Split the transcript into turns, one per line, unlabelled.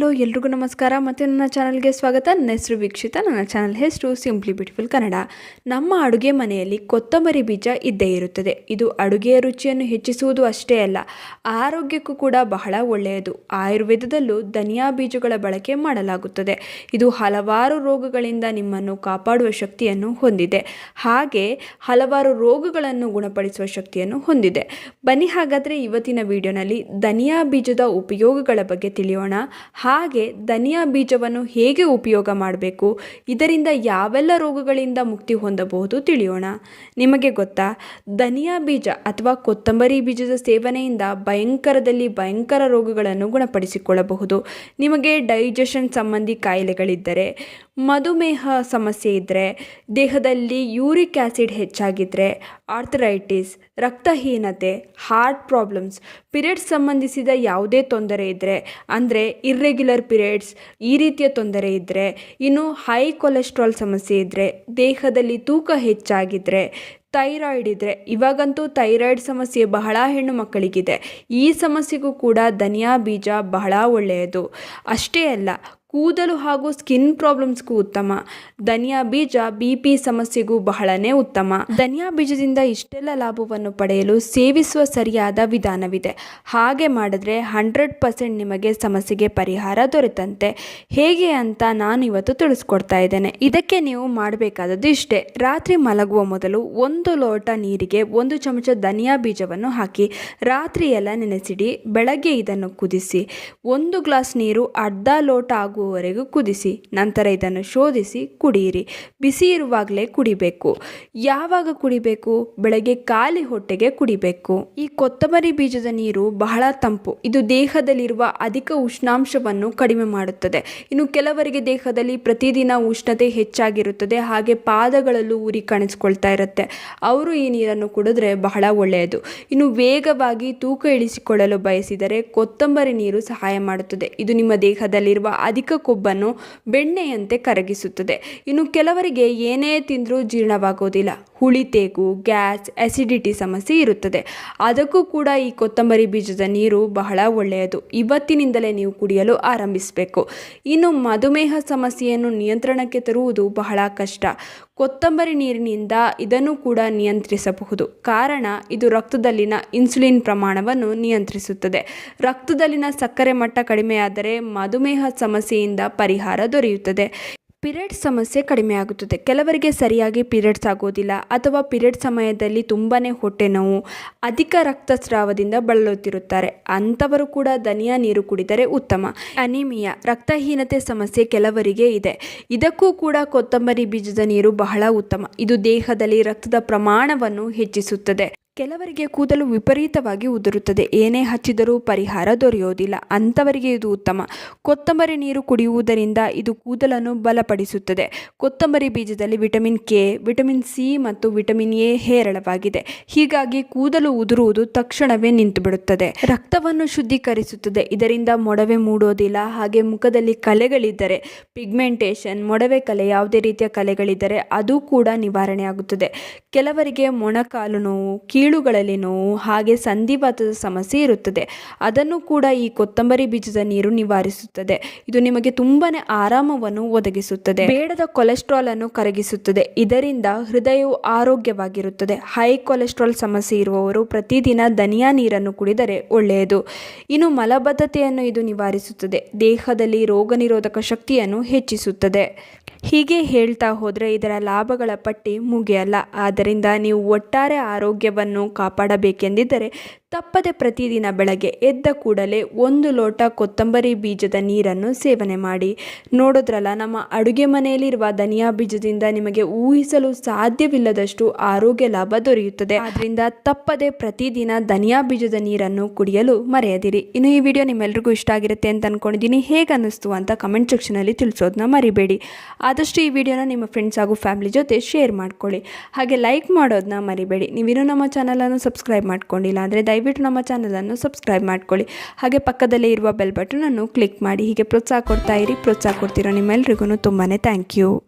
Hello ಎಲ್ರಿಗೂ ನಮಸ್ಕಾರ ಮತ್ತು ನನ್ನ ಚಾನಲ್ಗೆ ಸ್ವಾಗತ. ನನ್ನ ಹೆಸರು ವೀಕ್ಷಿತ. ನನ್ನ ಚಾನಲ್ ಹೆಸರು ಸಿಂಪ್ಲಿ ಬ್ಯೂಟಿಫುಲ್ ಕನ್ನಡ. ನಮ್ಮ ಅಡುಗೆ ಮನೆಯಲ್ಲಿ ಕೊತ್ತಂಬರಿ ಬೀಜ ಇದ್ದೇ ಇರುತ್ತದೆ. ಇದು ಅಡುಗೆಯ ರುಚಿಯನ್ನು ಹೆಚ್ಚಿಸುವುದು ಅಷ್ಟೇ ಅಲ್ಲ, ಆರೋಗ್ಯಕ್ಕೂ ಕೂಡ ಬಹಳ ಒಳ್ಳೆಯದು. ಆಯುರ್ವೇದದಲ್ಲೂ ಧನಿಯಾ ಬೀಜಗಳ ಬಳಕೆ ಮಾಡಲಾಗುತ್ತದೆ. ಇದು ಹಲವಾರು ರೋಗಗಳಿಂದ ನಿಮ್ಮನ್ನು ಕಾಪಾಡುವ ಶಕ್ತಿಯನ್ನು ಹೊಂದಿದೆ, ಹಾಗೆ ಹಲವಾರು ರೋಗಗಳನ್ನು ಗುಣಪಡಿಸುವ ಶಕ್ತಿಯನ್ನು ಹೊಂದಿದೆ. ಬನ್ನಿ ಹಾಗಾದರೆ ಇವತ್ತಿನ ವಿಡಿಯೋನಲ್ಲಿ ಧನಿಯಾ ಬೀಜದ ಉಪಯೋಗಗಳ ಬಗ್ಗೆ ತಿಳಿಯೋಣ. ಹಾಗೆ ಧನಿಯಾ ಬೀಜವನ್ನು ಹೇಗೆ ಉಪಯೋಗ ಮಾಡಬೇಕು, ಇದರಿಂದ ಯಾವೆಲ್ಲ ರೋಗಗಳಿಂದ ಮುಕ್ತಿ ಹೊಂದಬಹುದು ತಿಳಿಯೋಣ. ನಿಮಗೆ ಗೊತ್ತಾ, ಧನಿಯಾ ಬೀಜ ಅಥವಾ ಕೊತ್ತಂಬರಿ ಬೀಜದ ಸೇವನೆಯಿಂದ ಭಯಂಕರ ರೋಗಗಳನ್ನು ಗುಣಪಡಿಸಿಕೊಳ್ಳಬಹುದು. ನಿಮಗೆ ಡೈಜೆಷನ್ ಸಂಬಂಧಿ ಕಾಯಿಲೆಗಳಿದ್ದರೆ, ಮಧುಮೇಹ ಸಮಸ್ಯೆ ಇದ್ದರೆ, ದೇಹದಲ್ಲಿ ಯೂರಿಕ್ ಆ್ಯಸಿಡ್ ಹೆಚ್ಚಾಗಿದ್ದರೆ, ಆರ್ಥರೈಟಿಸ್, ರಕ್ತಹೀನತೆ, ಹಾರ್ಟ್ ಪ್ರಾಬ್ಲಮ್ಸ್, ಪಿರಿಯಡ್ಸ್ ಸಂಬಂಧಿಸಿದ ಯಾವುದೇ ತೊಂದರೆ ಇದ್ದರೆ, ಅಂದರೆ ಇರ್ರೆಗ್ಯುಲರ್ ಪಿರಿಯಡ್ಸ್, ಈ ರೀತಿಯ ತೊಂದರೆ ಇದ್ದರೆ, ಇನ್ನು ಹೈ ಕೊಲೆಸ್ಟ್ರಾಲ್ ಸಮಸ್ಯೆ ಇದ್ದರೆ, ದೇಹದಲ್ಲಿ ತೂಕ ಹೆಚ್ಚಾಗಿದ್ದರೆ, ಥೈರಾಯ್ಡ್ ಇದ್ದರೆ, ಇವಾಗಂತೂ ಥೈರಾಯ್ಡ್ ಸಮಸ್ಯೆ ಬಹಳ ಹೆಣ್ಣು ಮಕ್ಕಳಿಗಿದೆ. ಈ ಸಮಸ್ಯೆಗೂ ಕೂಡ ಧನಿಯಾ ಬೀಜ ಬಹಳ ಒಳ್ಳೆಯದು. ಅಷ್ಟೇ ಅಲ್ಲ, ಕೂದಲು ಹಾಗೂ ಸ್ಕಿನ್ ಪ್ರಾಬ್ಲಮ್ಸ್ಗೂ ಉತ್ತಮ. ಧನಿಯಾ ಬೀಜ BP ಸಮಸ್ಯೆಗೂ ಬಹಳನೇ ಉತ್ತಮ. ಧನಿಯಾ ಬೀಜದಿಂದ ಇಷ್ಟೆಲ್ಲ ಲಾಭವನ್ನು ಪಡೆಯಲು ಸೇವಿಸುವ ಸರಿಯಾದ ವಿಧಾನವಿದೆ. ಹಾಗೆ ಮಾಡಿದ್ರೆ 100% ನಿಮಗೆ ಸಮಸ್ಯೆಗೆ ಪರಿಹಾರ ದೊರೆತಂತೆ. ಹೇಗೆ ಅಂತ ನಾನು ಇವತ್ತು ತಿಳಿಸ್ಕೊಡ್ತಾ ಇದ್ದೇನೆ. ಇದಕ್ಕೆ ನೀವು ಮಾಡಬೇಕಾದದ್ದು ಇಷ್ಟೇ. ರಾತ್ರಿ ಮಲಗುವ ಮೊದಲು 1 ಲೋಟ ನೀರಿಗೆ 1 ಚಮಚ ಧನಿಯಾ ಬೀಜವನ್ನು ಹಾಕಿ ರಾತ್ರಿ ಎಲ್ಲ ನೆನೆಸಿಡಿ. ಬೆಳಗ್ಗೆ ಇದನ್ನು ಕುದಿಸಿ 1 ಗ್ಲಾಸ್ ನೀರು ಅರ್ಧ ಲೋಟ ಆಗುವವರೆಗೂ ಕುದಿಸಿ, ನಂತರ ಇದನ್ನು ಶೋಧಿಸಿ ಕುಡಿಯಿರಿ. ಬಿಸಿ ಇರುವಾಗಲೇ ಕುಡಿಬೇಕು. ಯಾವಾಗ ಕುಡಿಬೇಕು? ಬೆಳಗ್ಗೆ ಖಾಲಿ ಹೊಟ್ಟೆಗೆ ಕುಡಿಬೇಕು. ಈ ಕೊತ್ತಂಬರಿ ಬೀಜದ ನೀರು ಬಹಳ ತಂಪು. ಇದು ದೇಹದಲ್ಲಿರುವ ಅಧಿಕ ಉಷ್ಣಾಂಶವನ್ನು ಕಡಿಮೆ ಮಾಡುತ್ತದೆ. ಇನ್ನು ಕೆಲವರಿಗೆ ದೇಹದಲ್ಲಿ ಪ್ರತಿದಿನ ಉಷ್ಣತೆ ಹೆಚ್ಚಾಗಿರುತ್ತದೆ, ಹಾಗೆ ಪಾದಗಳಲ್ಲೂ ಉರಿ ಕಾಣಿಸ್ಕೊಳ್ತಾ ಇರುತ್ತೆ. ಅವರು ಈ ನೀರನ್ನು ಕುಡಿದ್ರೆ ಬಹಳ ಒಳ್ಳೆಯದು. ಇನ್ನು ವೇಗವಾಗಿ ತೂಕ ಇಳಿಸಿಕೊಳ್ಳಲು ಬಯಸಿದರೆ ಕೊತ್ತಂಬರಿ ನೀರು ಸಹಾಯ ಮಾಡುತ್ತದೆ. ಇದು ನಿಮ್ಮ ದೇಹದಲ್ಲಿರುವ ಅಧಿಕ ಕೊಬ್ಬನ್ನು ಬೆಣ್ಣೆಯಂತೆ ಕರಗಿಸುತ್ತದೆ. ಇನ್ನು ಕೆಲವರಿಗೆ ಏನೇ ತಿಂದರೂ ಜೀರ್ಣವಾಗೋದಿಲ್ಲ, ಹುಳಿತೇಗು, ಗ್ಯಾಸ್, ಅಸಿಡಿಟಿ ಸಮಸ್ಯೆ ಇರುತ್ತದೆ. ಅದಕ್ಕೂ ಕೂಡ ಈ ಕೊತ್ತಂಬರಿ ಬೀಜದ ನೀರು ಬಹಳ ಒಳ್ಳೆಯದು. ಇವತ್ತಿನಿಂದಲೇ ನೀವು ಕುಡಿಯಲು ಆರಂಭಿಸಬೇಕು. ಇನ್ನು ಮಧುಮೇಹ ಸಮಸ್ಯೆಯನ್ನು ನಿಯಂತ್ರಣಕ್ಕೆ ತರುವುದು ಬಹಳ ಕಷ್ಟ. ಕೊತ್ತಂಬರಿ ನೀರಿನಿಂದ ಇದನ್ನು ಕೂಡ ನಿಯಂತ್ರಿಸಬಹುದು. ಕಾರಣ, ಇದು ರಕ್ತದಲ್ಲಿನ ಇನ್ಸುಲಿನ್ ಪ್ರಮಾಣವನ್ನು ನಿಯಂತ್ರಿಸುತ್ತದೆ. ರಕ್ತದಲ್ಲಿನ ಸಕ್ಕರೆ ಮಟ್ಟ ಕಡಿಮೆಯಾದರೆ ಮಧುಮೇಹ ಸಮಸ್ಯೆಯಿಂದ ಪರಿಹಾರ ದೊರೆಯುತ್ತದೆ. ಪಿರಿಯಡ್ಸ್ ಸಮಸ್ಯೆ ಕಡಿಮೆ ಆಗುತ್ತದೆ. ಕೆಲವರಿಗೆ ಸರಿಯಾಗಿ ಪಿರಿಯಡ್ಸ್ ಆಗೋದಿಲ್ಲ, ಅಥವಾ ಪಿರಿಯಡ್ ಸಮಯದಲ್ಲಿ ತುಂಬಾ ಹೊಟ್ಟೆ ನೋವು, ಅಧಿಕ ರಕ್ತಸ್ರಾವದಿಂದ ಬಳಲುತ್ತಿರುತ್ತಾರೆ. ಅಂಥವರು ಕೂಡ ಧನಿಯಾ ನೀರು ಕುಡಿದರೆ ಉತ್ತಮ. ಅನಿಮಿಯಾ, ರಕ್ತಹೀನತೆ ಸಮಸ್ಯೆ ಕೆಲವರಿಗೆ ಇದೆ. ಇದಕ್ಕೂ ಕೂಡ ಕೊತ್ತಂಬರಿ ಬೀಜದ ನೀರು ಬಹಳ ಉತ್ತಮ. ಇದು ದೇಹದಲ್ಲಿ ರಕ್ತದ ಪ್ರಮಾಣವನ್ನು ಹೆಚ್ಚಿಸುತ್ತದೆ. ಕೆಲವರಿಗೆ ಕೂದಲು ವಿಪರೀತವಾಗಿ ಉದುರುತ್ತದೆ, ಏನೇ ಹಚ್ಚಿದರೂ ಪರಿಹಾರ ದೊರೆಯೋದಿಲ್ಲ. ಅಂಥವರಿಗೆ ಇದು ಉತ್ತಮ. ಕೊತ್ತಂಬರಿ ನೀರು ಕುಡಿಯುವುದರಿಂದ ಇದು ಕೂದಲನ್ನು ಬಲಪಡಿಸುತ್ತದೆ. ಕೊತ್ತಂಬರಿ ಬೀಜದಲ್ಲಿ ವಿಟಮಿನ್ K, ವಿಟಮಿನ್ C ಮತ್ತು ವಿಟಮಿನ್ A ಹೇರಳವಾಗಿದೆ. ಹೀಗಾಗಿ ಕೂದಲು ಉದುರುವುದು ತಕ್ಷಣವೇ ನಿಂತು ಬಿಡುತ್ತದೆ. ರಕ್ತವನ್ನು ಶುದ್ಧೀಕರಿಸುತ್ತದೆ. ಇದರಿಂದ ಮೊಡವೆ ಮೂಡೋದಿಲ್ಲ. ಹಾಗೆ ಮುಖದಲ್ಲಿ ಕಲೆಗಳಿದ್ದರೆ, ಪಿಗ್ಮೆಂಟೇಷನ್, ಮೊಡವೆ ಕಲೆ, ಯಾವುದೇ ರೀತಿಯ ಕಲೆಗಳಿದ್ದರೆ ಅದು ಕೂಡ ನಿವಾರಣೆ ಆಗುತ್ತದೆ. ಕೆಲವರಿಗೆ ಮೊಣಕಾಲು ನೋವು, ಕೀಳುಗಳಲ್ಲಿ ನೋವು, ಹಾಗೆ ಸಂಧಿವಾತದ ಸಮಸ್ಯೆ ಇರುತ್ತದೆ. ಅದನ್ನು ಕೂಡ ಈ ಕೊತ್ತಂಬರಿ ಬೀಜದ ನೀರು ನಿವಾರಿಸುತ್ತದೆ. ಇದು ನಿಮಗೆ ತುಂಬಾನೇ ಆರಾಮವನ್ನು ಒದಗಿಸುತ್ತದೆ. ಬೇಡದ ಕೊಲೆಸ್ಟ್ರಾಲ್ ಅನ್ನು ಕರಗಿಸುತ್ತದೆ. ಇದರಿಂದ ಹೃದಯವು ಆರೋಗ್ಯವಾಗಿರುತ್ತದೆ. ಹೈ ಕೊಲೆಸ್ಟ್ರಾಲ್ ಸಮಸ್ಯೆ ಇರುವವರು ಪ್ರತಿದಿನ ಧನಿಯಾ ನೀರನ್ನು ಕುಡಿದರೆ ಒಳ್ಳೆಯದು. ಇನ್ನು ಮಲಬದ್ಧತೆಯನ್ನು ಇದು ನಿವಾರಿಸುತ್ತದೆ. ದೇಹದಲ್ಲಿ ರೋಗ ನಿರೋಧಕ ಶಕ್ತಿಯನ್ನು ಹೆಚ್ಚಿಸುತ್ತದೆ. ಹೀಗೆ ಹೇಳ್ತಾ ಹೋದರೆ ಇದರ ಲಾಭಗಳ ಪಟ್ಟಿ ಮುಗಿಯಲ್ಲ. ಆದ್ದರಿಂದ ನೀವು ಒಟ್ಟಾರೆ ಆರೋಗ್ಯವನ್ನು ಕಾಪಾಡಬೇಕೆಂದಿದ್ದರೆ ತಪ್ಪದೆ ಪ್ರತಿದಿನ ಬೆಳಗ್ಗೆ ಎದ್ದ ಕೂಡಲೇ 1 ಲೋಟ ಕೊತ್ತಂಬರಿ ಬೀಜದ ನೀರನ್ನು ಸೇವನೆ ಮಾಡಿ. ನೋಡೋದ್ರಲ್ಲ, ನಮ್ಮ ಅಡುಗೆ ಮನೆಯಲ್ಲಿರುವ ಧನಿಯಾ ಬೀಜದಿಂದ ನಿಮಗೆ ಊಹಿಸಲು ಸಾಧ್ಯವಿಲ್ಲದಷ್ಟು ಆರೋಗ್ಯ ಲಾಭ ದೊರೆಯುತ್ತದೆ. ಆದ್ದರಿಂದ ತಪ್ಪದೆ ಪ್ರತಿದಿನ ಧನಿಯಾ ಬೀಜದ ನೀರನ್ನು ಕುಡಿಯಲು ಮರೆಯದಿರಿ. ಇನ್ನು ಈ ವಿಡಿಯೋ ನಿಮ್ಮೆಲ್ರಿಗೂ ಇಷ್ಟ ಆಗಿರುತ್ತೆ ಅಂತ ಅಂದ್ಕೊಂಡಿದ್ದೀನಿ. ಹೇಗೆ ಅನ್ನಿಸ್ತು ಅಂತ ಕಮೆಂಟ್ ಸೆಕ್ಷನಲ್ಲಿ ತಿಳಿಸೋದನ್ನ ಮರಿಬೇಡಿ. ಆದಷ್ಟು ಈ ವಿಡಿಯೋನ ನಿಮ್ಮ ಫ್ರೆಂಡ್ಸ್ ಹಾಗೂ ಫ್ಯಾಮಿಲಿ ಜೊತೆ ಶೇರ್ ಮಾಡ್ಕೊಳ್ಳಿ. ಹಾಗೆ ಲೈಕ್ ಮಾಡೋದನ್ನ ಮರಿಬೇಡಿ. ನೀವಿನ್ನೂ ನಮ್ಮ ಚಾನಲನ್ನು ಸಬ್ಸ್ಕ್ರೈಬ್ ಮಾಡ್ಕೊಂಡಿಲ್ಲ ಅಂದರೆ ದಯವಿಟ್ಟು ನಮ್ಮ ಚಾನಲನ್ನು ಸಬ್ಸ್ಕ್ರೈಬ್ ಮಾಡ್ಕೊಳ್ಳಿ. ಹಾಗೆ ಪಕ್ಕದಲ್ಲೇ ಇರುವ ಬೆಲ್ ಬಟನನ್ನು ಕ್ಲಿಕ್ ಮಾಡಿ. ಹೀಗೆ ಪ್ರೋತ್ಸಾಹ ಕೊಡ್ತಾ ಇರಿ. ಪ್ರೋತ್ಸಾಹ ಕೊಡ್ತಿರೋ ನಿಮ್ಮೆಲ್ರಿಗೂ ತುಂಬಾ ಥ್ಯಾಂಕ್ ಯು.